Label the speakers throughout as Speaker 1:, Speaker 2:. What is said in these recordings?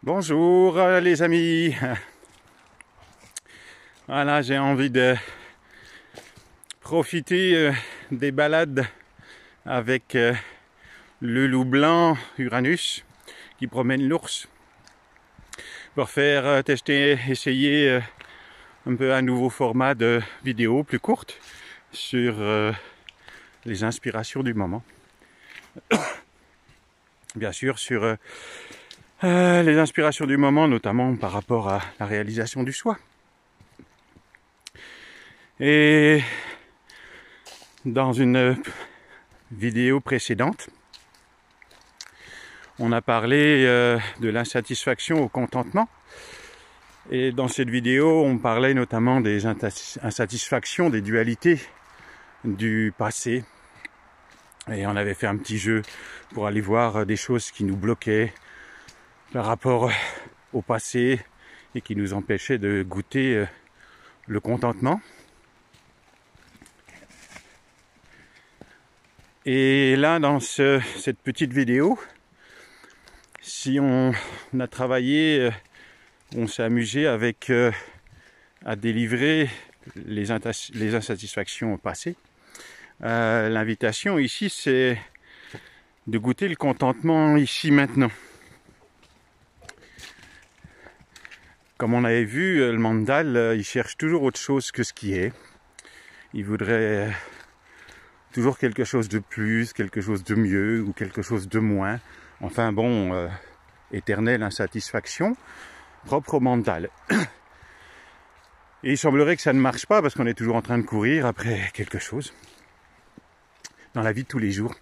Speaker 1: Bonjour les amis. Voilà, j'ai envie de profiter des balades avec le loup blanc Uranus qui promène l'ours pour faire tester, essayer un peu un nouveau format de vidéo plus courte sur les inspirations du moment. Bien sûr sur les inspirations du moment, notamment par rapport à la réalisation du choix. Et dans une vidéo précédente, on a parlé de l'insatisfaction au contentement. Et dans cette vidéo, on parlait notamment des insatisfactions, des dualités du passé. Et on avait fait un petit jeu pour aller voir des choses qui nous bloquaient par rapport au passé et qui nous empêchaient de goûter le contentement. Et là, dans cette petite vidéo, si on a travaillé, on s'est amusé avec à délivrer les insatisfactions passées. L'invitation ici, c'est de goûter le contentement ici maintenant. Comme on avait vu, le mandal, il cherche toujours autre chose que ce qui est. Il voudrait toujours quelque chose de plus, quelque chose de mieux ou quelque chose de moins. Enfin bon, éternelle insatisfaction, propre au mandal. Et il semblerait que ça ne marche pas parce qu'on est toujours en train de courir après quelque chose. Dans la vie de tous les jours.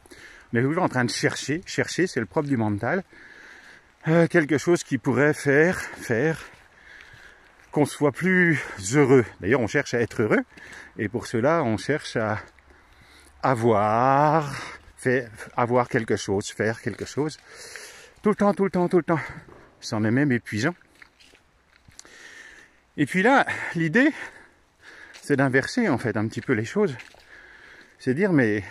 Speaker 1: On est toujours en train de chercher, c'est le propre du mandal. Quelque chose qui pourrait faire qu'on soit plus heureux. D'ailleurs, on cherche à être heureux. Et pour cela, on cherche à avoir quelque chose, faire quelque chose. Tout le temps. C'en est même épuisant. Et puis là, l'idée, c'est d'inverser en fait un petit peu les choses. C'est dire, mais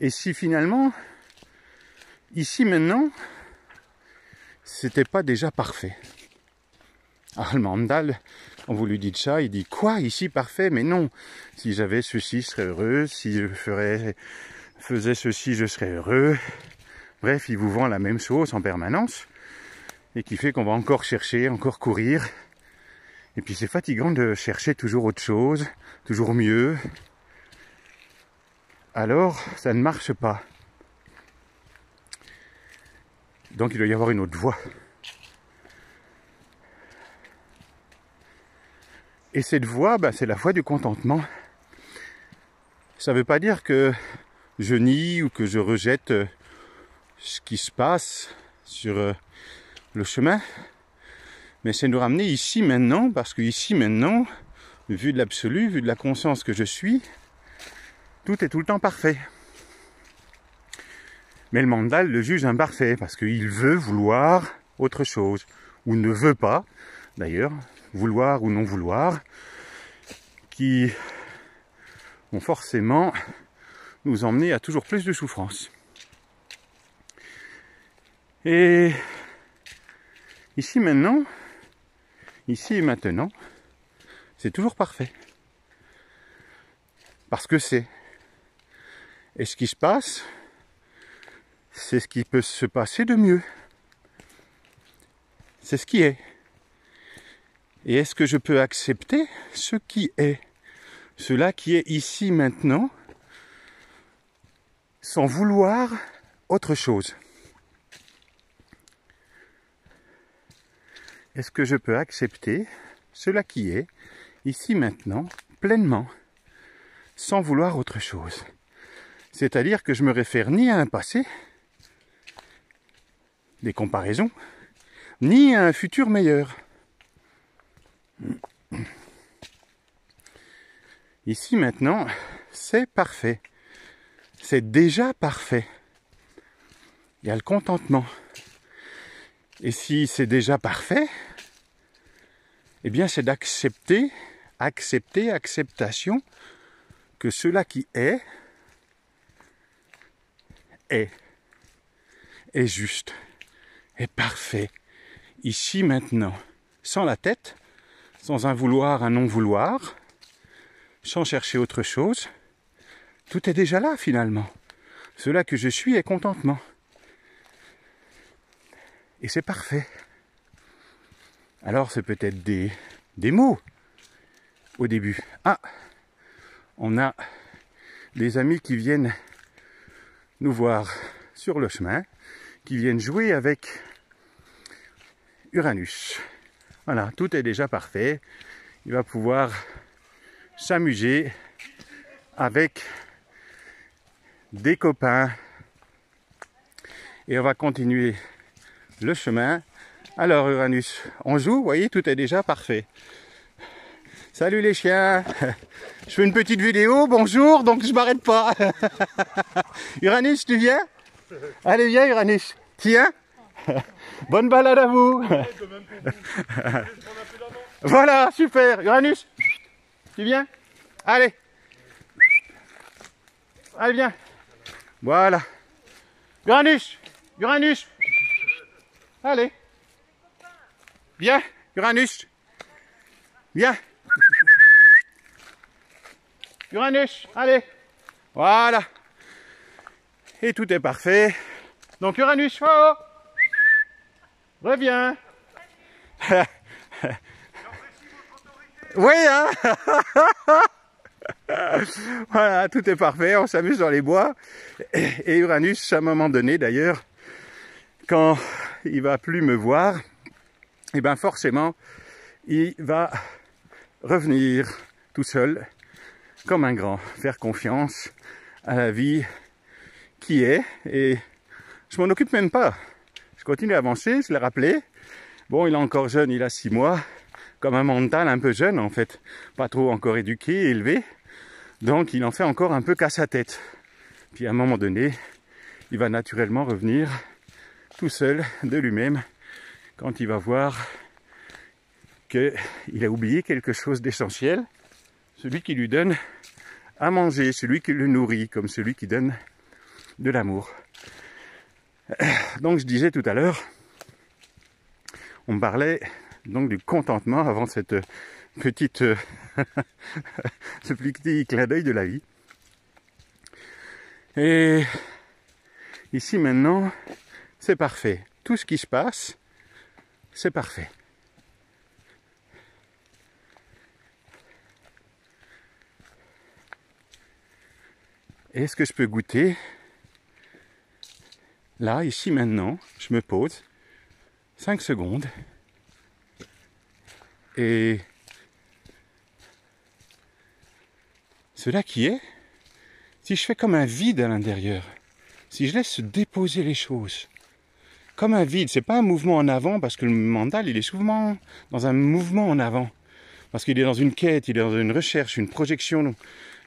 Speaker 1: et si finalement, ici maintenant, c'était pas déjà parfait? Alors le mandal, on vous lui dit ça, il dit quoi ici parfait? Mais non, si j'avais ceci, je serais heureux, si je faisais ceci, je serais heureux. Bref, il vous vend la même chose en permanence, et qui fait qu'on va encore chercher, encore courir. Et puis c'est fatigant de chercher toujours autre chose, toujours mieux. Alors, ça ne marche pas. Donc il doit y avoir une autre voie. Et cette voie, c'est la voie du contentement. Ça ne veut pas dire que je nie ou que je rejette ce qui se passe sur le chemin. Mais c'est nous ramener ici maintenant, parce que ici maintenant, vu de l'absolu, vu de la conscience que je suis, tout est tout le temps parfait. Mais le mandal le juge imparfait, parce qu'il veut vouloir autre chose, ou ne veut pas, d'ailleurs, vouloir ou non vouloir, qui vont forcément nous emmener à toujours plus de souffrance. Et ici maintenant, ici et maintenant, c'est toujours parfait. Parce que c'est. Et ce qui se passe, c'est ce qui peut se passer de mieux. C'est ce qui est. Et est-ce que je peux accepter ce qui est? Cela qui est ici maintenant, sans vouloir autre chose. Est-ce que je peux accepter cela qui est ici maintenant, pleinement, sans vouloir autre chose? C'est-à-dire que je me réfère ni à un passé, des comparaisons, ni à un futur meilleur. Ici maintenant, c'est parfait. C'est déjà parfait. Il y a le contentement. Et si c'est déjà parfait, eh bien c'est d'accepter, acceptation, que cela qui est juste, est parfait, ici, maintenant, sans la tête, sans un vouloir, un non-vouloir, sans chercher autre chose. Tout est déjà là, finalement. Cela que je suis est contentement. Et c'est parfait. Alors, c'est peut-être des mots au début. Ah, on a des amis qui viennent nous voir sur le chemin, qui viennent jouer avec Uranus. Voilà, tout est déjà parfait. Il va pouvoir s'amuser avec des copains. Et on va continuer le chemin. Alors Uranus, on joue, vous voyez, tout est déjà parfait. Salut les chiens. Je fais une petite vidéo, bonjour, donc je m'arrête pas. Uranus, tu viens? Allez, viens Uranus. Tiens. Bonne balade à vous. Voilà, super. Uranus, tu viens? Allez. Allez, viens. Voilà. Uranus, Uranus. Allez. Viens, Uranus. Viens. Uranus, allez. Voilà. Et tout est parfait. Donc Uranus, oh, reviens. Oui, hein. Voilà, tout est parfait. On s'amuse dans les bois. Et Uranus, à un moment donné, d'ailleurs, quand il va plus me voir, et bien forcément, il va revenir tout seul, comme un grand, faire confiance à la vie qui est, et je m'en occupe même pas. Je continue à avancer, je l'ai rappelé. Bon, il est encore jeune, il a 6 mois, comme un mental un peu jeune en fait, pas trop encore éduqué, élevé, donc il en fait encore un peu qu'à sa tête. Puis à un moment donné, il va naturellement revenir tout seul de lui-même quand il va voir qu'il a oublié quelque chose d'essentiel, celui qui lui donne à manger, celui qui le nourrit, comme celui qui donne de l'amour. Donc je disais tout à l'heure, on me parlait donc du contentement avant cette petite ce petit clin d'œil de la vie. Et ici maintenant, c'est parfait. Tout ce qui se passe, c'est parfait. Et est-ce que je peux goûter? Là, ici, maintenant, je me pose 5 secondes et cela qui est, si je fais comme un vide à l'intérieur, si je laisse se déposer les choses, comme un vide, c'est pas un mouvement en avant, parce que le mental, il est souvent dans un mouvement en avant, parce qu'il est dans une quête, il est dans une recherche, une projection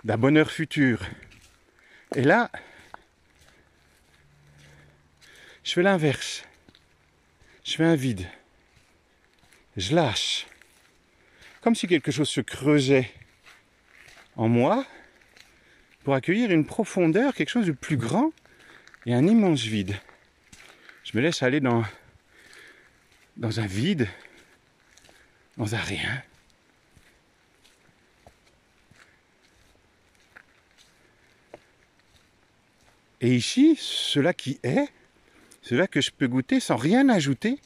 Speaker 1: d'un bonheur futur. Et là, je fais l'inverse. Je fais un vide. Je lâche. Comme si quelque chose se creusait en moi pour accueillir une profondeur, quelque chose de plus grand et un immense vide. Je me laisse aller dans un vide, dans un rien. Et ici, cela qui est, cela que je peux goûter sans rien ajouter,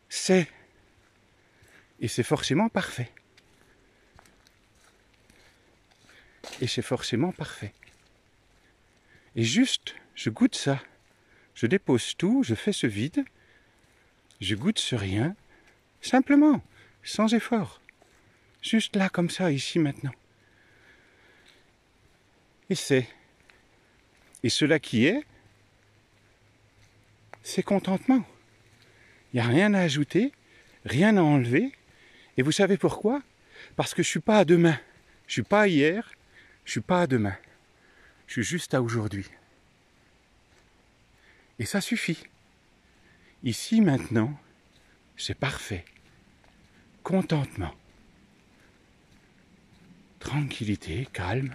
Speaker 1: c'est. Et c'est forcément parfait. Et c'est forcément parfait. Et juste, je goûte ça. Je dépose tout, je fais ce vide, je goûte ce rien, simplement, sans effort. Juste là, comme ça, ici, maintenant. Et c'est. Et cela qui est, c'est contentement. Il n'y a rien à ajouter, rien à enlever. Et vous savez pourquoi? Parce que je ne suis pas à demain. Je ne suis pas à hier, je ne suis pas à demain. Je suis juste à aujourd'hui. Et ça suffit. Ici, maintenant, c'est parfait. Contentement. Tranquillité, calme.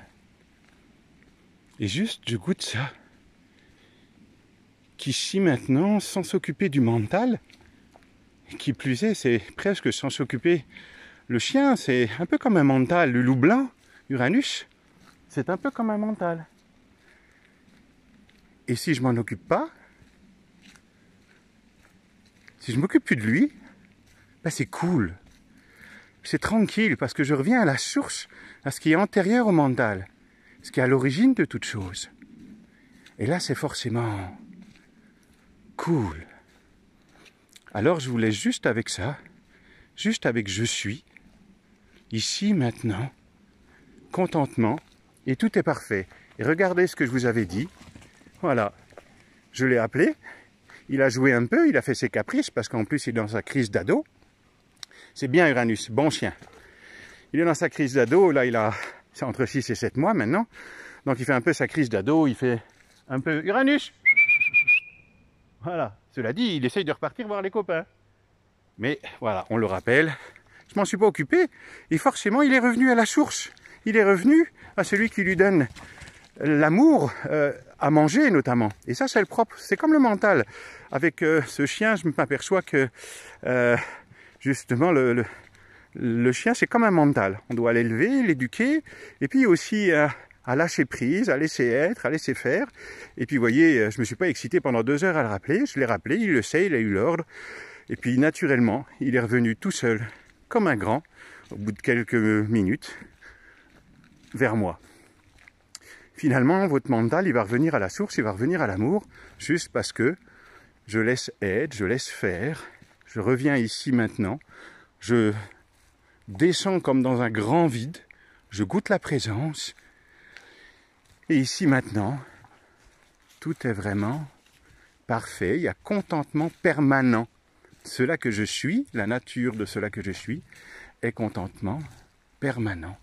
Speaker 1: Et juste, je goûte ça. Qu'ici, maintenant, sans s'occuper du mental, qui plus est, c'est presque sans s'occuper. Le chien, c'est un peu comme un mental. Le loup blanc, Uranus, c'est un peu comme un mental. Et si je m'en occupe pas, si je m'occupe plus de lui, ben c'est cool. C'est tranquille parce que je reviens à la source, à ce qui est antérieur au mental, ce qui est à l'origine de toute chose. Et là, c'est forcément cool. Alors, je vous laisse juste avec ça, juste avec je suis, ici, maintenant, contentement, et tout est parfait. Et regardez ce que je vous avais dit. Voilà, je l'ai appelé, il a joué un peu, il a fait ses caprices, parce qu'en plus, il est dans sa crise d'ado. C'est bien Uranus, bon chien. Il est dans sa crise d'ado, là, c'est entre 6 et 7 mois maintenant. Donc il fait un peu sa crise d'ado, il fait un peu Uranus. Voilà, cela dit, il essaye de repartir voir les copains. Mais voilà, on le rappelle, je m'en suis pas occupé, et forcément il est revenu à la source. Il est revenu à celui qui lui donne l'amour à manger notamment. Et ça c'est le propre, c'est comme le mental. Avec ce chien, je m'aperçois que justement le chien c'est comme un mental. On doit l'élever, l'éduquer, et puis aussi à lâcher prise, à laisser être, à laisser faire. Et puis vous voyez, je me suis pas excité pendant 2 heures à le rappeler, je l'ai rappelé, il le sait, il a eu l'ordre. Et puis naturellement, il est revenu tout seul, comme un grand, au bout de quelques minutes, vers moi. Finalement, votre mental, il va revenir à la source, il va revenir à l'amour, juste parce que je laisse être, je laisse faire, je reviens ici maintenant, je descends comme dans un grand vide, je goûte la présence, et ici maintenant, tout est vraiment parfait, il y a contentement permanent. Cela que je suis, la nature de cela que je suis, est contentement permanent.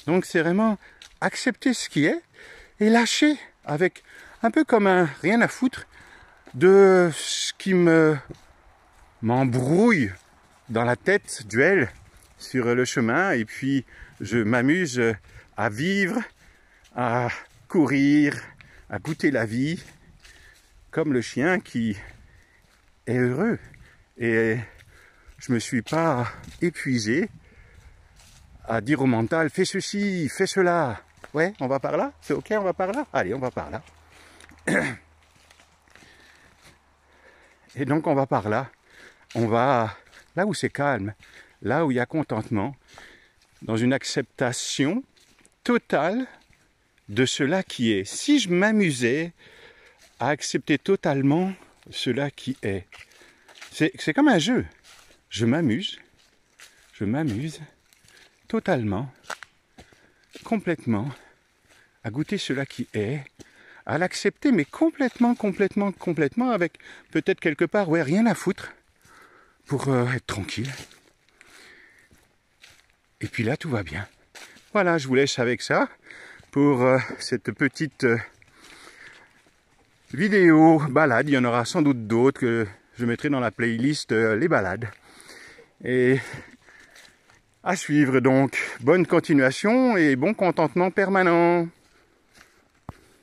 Speaker 1: Donc c'est vraiment accepter ce qui est et lâcher avec un peu comme un rien à foutre de ce qui m'embrouille dans la tête, duel sur le chemin, et puis je m'amuse à vivre, à courir, à goûter la vie, comme le chien qui est heureux. Et je me suis pas épuisé à dire au mental, fais ceci, fais cela. Ouais, on va par là? C'est ok, on va par là? Allez, on va par là. Et donc on va par là. On va là où c'est calme, là où il y a contentement, dans une acceptation totale de cela qui est. Si je m'amusais à accepter totalement cela qui est, c'est comme un jeu. Je m'amuse totalement, complètement, à goûter cela qui est, à l'accepter, mais complètement, avec peut-être quelque part, ouais, rien à foutre, pour être tranquille. Et puis là, tout va bien. Voilà, je vous laisse avec ça, pour cette petite vidéo balade. Il y en aura sans doute d'autres que je mettrai dans la playlist les balades. Et à suivre donc. Bonne continuation et bon contentement permanent.